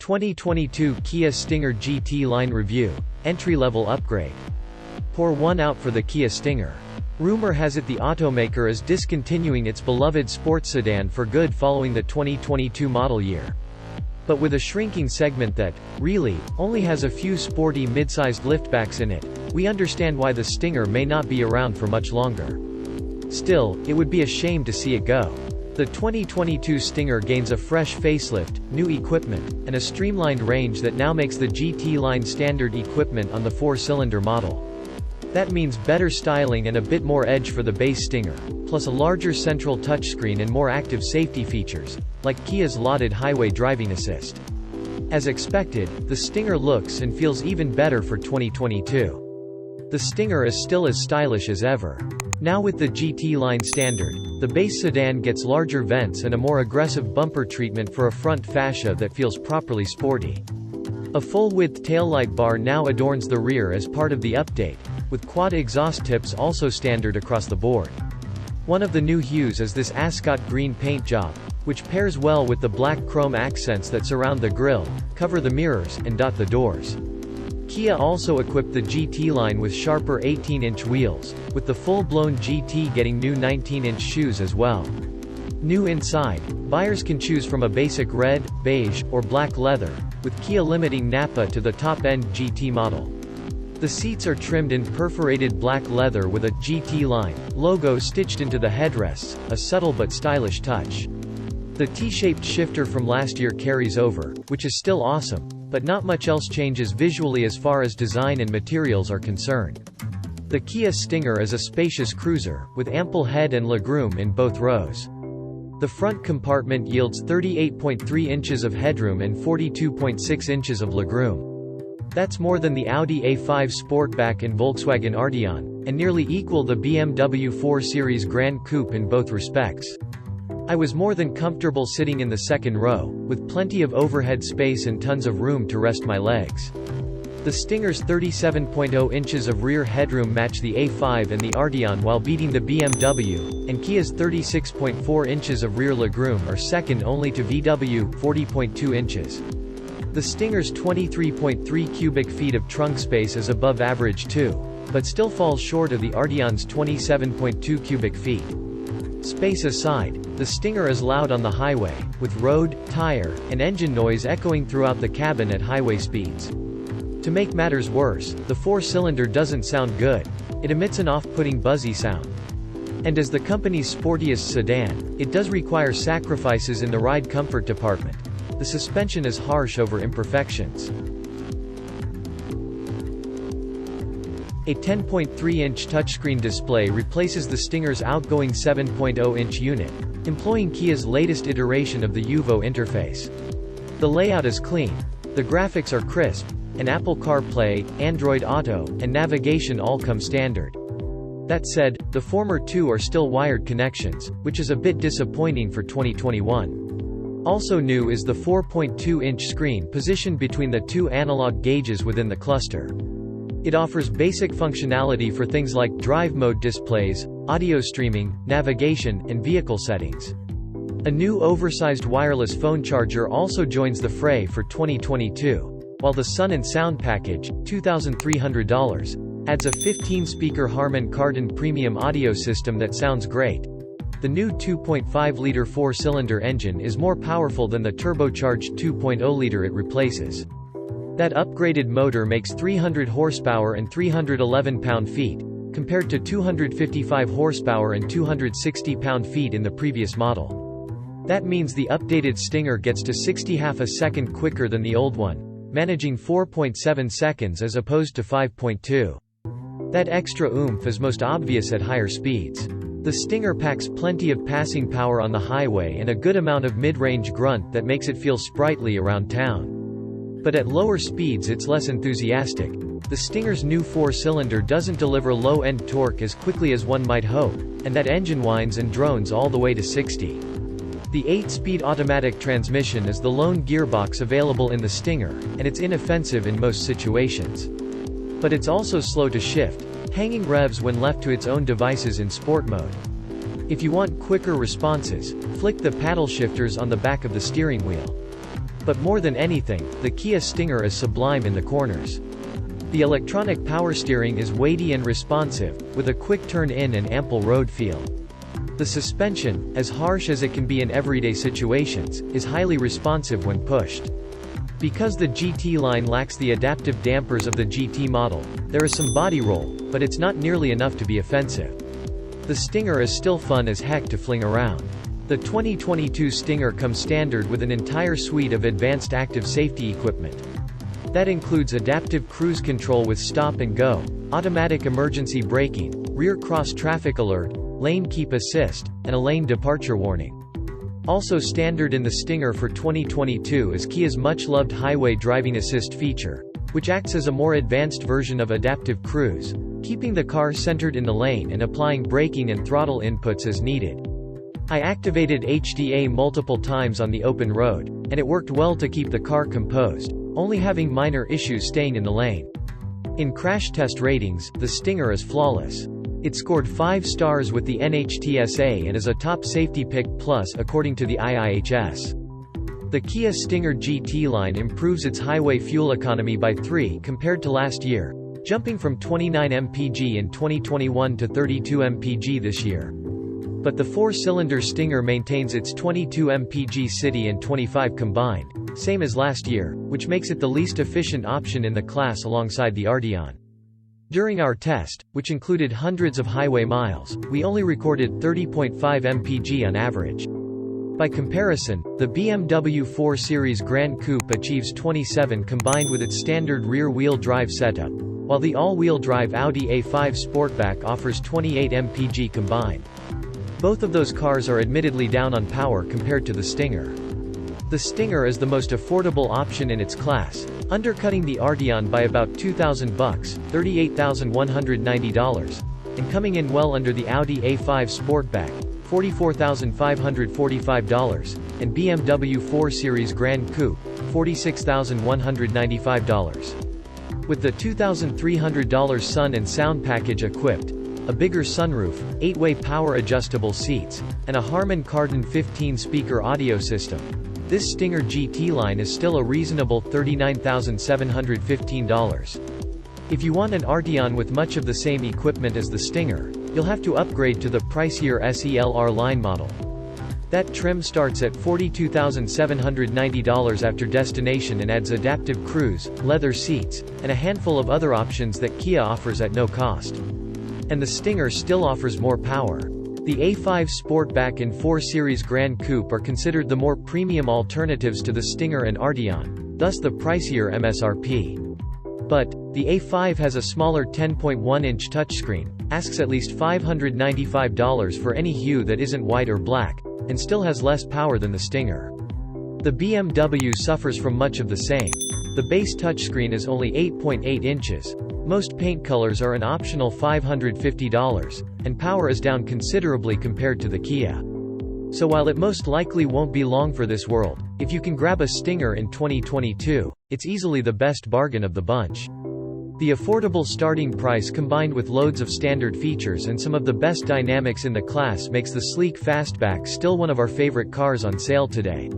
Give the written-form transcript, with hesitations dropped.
2022 Kia Stinger GT line review. Entry-level upgrade. Pour one out for the Kia Stinger. Rumor has it the automaker is discontinuing its beloved sports sedan for good following the 2022 model year. But with a shrinking segment that, really, only has a few sporty mid-sized liftbacks in it, we understand why the Stinger may not be around for much longer. Still, it would be a shame to see it go. The 2022 Stinger gains a fresh facelift, new equipment, and a streamlined range that now makes the GT line standard equipment on the 4-cylinder model. That means better styling and a bit more edge for the base Stinger, plus a larger central touchscreen and more active safety features, like Kia's lauded highway driving assist. As expected, the Stinger looks and feels even better for 2022. The Stinger is still as stylish as ever. Now with the GT line standard, the base sedan gets larger vents and a more aggressive bumper treatment for a front fascia that feels properly sporty. A full-width taillight bar now adorns the rear as part of the update, with quad exhaust tips also standard across the board. One of the new hues is this ascot green paint job, which pairs well with the black chrome accents that surround the grille, cover the mirrors, and dot the doors. Kia also equipped the GT line with sharper 18-inch wheels, with the full-blown GT getting new 19-inch shoes as well. New inside, buyers can choose from a basic red, beige, or black leather, with Kia limiting Napa to the top-end GT model. The seats are trimmed in perforated black leather with a GT line logo stitched into the headrests, a subtle but stylish touch. The T-shaped shifter from last year carries over, which is still awesome, but not much else changes visually as far as design and materials are concerned. The Kia Stinger is a spacious cruiser, with ample head and legroom in both rows. The front compartment yields 38.3 inches of headroom and 42.6 inches of legroom. That's more than the Audi A5 Sportback and Volkswagen Arteon, and nearly equal the BMW 4 Series Grand Coupe in both respects. I was more than comfortable sitting in the second row, with plenty of overhead space and tons of room to rest my legs. The Stinger's 37.0 inches of rear headroom match the A5 and the Arteon while beating the BMW, and Kia's 36.4 inches of rear legroom are second only to VW, 40.2 inches. The Stinger's 23.3 cubic feet of trunk space is above average too, but still falls short of the Arteon's 27.2 cubic feet. Space aside, the Stinger is loud on the highway, with road, tire, and engine noise echoing throughout the cabin at highway speeds. To make matters worse, the 4-cylinder doesn't sound good. It emits an off-putting buzzy sound. And as the company's sportiest sedan, it does require sacrifices in the ride comfort department. The suspension is harsh over imperfections. A 10.3-inch touchscreen display replaces the Stinger's outgoing 7.0-inch unit, employing Kia's latest iteration of the UVO interface. The layout is clean, the graphics are crisp, and Apple CarPlay, Android Auto, and navigation all come standard. That said, the former two are still wired connections, which is a bit disappointing for 2021. Also new is the 4.2-inch screen positioned between the two analog gauges within the cluster. It offers basic functionality for things like drive mode displays, audio streaming, navigation, and vehicle settings. A new oversized wireless phone charger also joins the fray for 2022, while the Sun and Sound package, $2,300, adds a 15-speaker Harman Kardon premium audio system that sounds great. The new 2.5-liter 4-cylinder engine is more powerful than the turbocharged 2.0-liter it replaces. That upgraded motor makes 300 horsepower and 311 pound-feet, compared to 255 horsepower and 260 pound-feet in the previous model. That means the updated Stinger gets to 60 seconds quicker than the old one, managing 4.7 seconds as opposed to 5.2. That extra oomph is most obvious at higher speeds. The Stinger packs plenty of passing power on the highway and a good amount of mid-range grunt that makes it feel sprightly around town. But at lower speeds it's less enthusiastic. The Stinger's new 4-cylinder doesn't deliver low-end torque as quickly as one might hope, and that engine whines and drones all the way to 60. The 8-speed automatic transmission is the lone gearbox available in the Stinger, and it's inoffensive in most situations. But it's also slow to shift, hanging revs when left to its own devices in sport mode. If you want quicker responses, flick the paddle shifters on the back of the steering wheel. But more than anything, the Kia Stinger is sublime in the corners. The electronic power steering is weighty and responsive, with a quick turn-in and ample road feel. The suspension, as harsh as it can be in everyday situations, is highly responsive when pushed. Because the GT line lacks the adaptive dampers of the GT model, there is some body roll, but it's not nearly enough to be offensive. The Stinger is still fun as heck to fling around. The 2022 Stinger comes standard with an entire suite of advanced active safety equipment. That includes adaptive cruise control with stop and go, automatic emergency braking, rear cross traffic alert, lane keep assist, and a lane departure warning. Also standard in the Stinger for 2022 is Kia's much-loved highway driving assist feature, which acts as a more advanced version of adaptive cruise, keeping the car centered in the lane and applying braking and throttle inputs as needed. I activated HDA multiple times on the open road, and it worked well to keep the car composed, only having minor issues staying in the lane. In crash test ratings, the Stinger is flawless. It scored 5 stars with the NHTSA and is a top safety pick plus according to the IIHS. The Kia Stinger GT line improves its highway fuel economy by 3 compared to last year, jumping from 29 mpg in 2021 to 32 mpg this year. But the 4-cylinder Stinger maintains its 22 mpg city and 25 combined, same as last year, which makes it the least efficient option in the class alongside the Arteon. During our test, which included hundreds of highway miles, we only recorded 30.5 mpg on average. By comparison, the BMW 4 Series Gran Coupe achieves 27 combined with its standard rear-wheel drive setup, while the all-wheel drive Audi A5 Sportback offers 28 mpg combined. Both of those cars are admittedly down on power compared to the Stinger. The Stinger is the most affordable option in its class, undercutting the Arteon by about $2,000, $38,190, and coming in well under the Audi A5 Sportback, $44,545, and BMW 4 Series Gran Coupe, $46,195. With the $2,300 Sun and Sound package equipped, a bigger sunroof, 8-way power-adjustable seats, and a Harman Kardon 15-speaker audio system, this Stinger GT line is still a reasonable $39,715. If you want an Arteon with much of the same equipment as the Stinger, you'll have to upgrade to the pricier SELR line model. That trim starts at $42,790 after destination and adds adaptive cruise, leather seats, and a handful of other options that Kia offers at no cost. And the Stinger still offers more power. The A5 Sportback and 4 Series Gran Coupe are considered the more premium alternatives to the Stinger and Arteon, thus the pricier MSRP. But, the A5 has a smaller 10.1-inch touchscreen, asks at least $595 for any hue that isn't white or black, and still has less power than the Stinger. The BMW suffers from much of the same. The base touchscreen is only 8.8 inches. Most paint colors are an optional $550, and power is down considerably compared to the Kia. So while it most likely won't be long for this world, if you can grab a Stinger in 2022, it's easily the best bargain of the bunch. The affordable starting price combined with loads of standard features and some of the best dynamics in the class makes the sleek fastback still one of our favorite cars on sale today.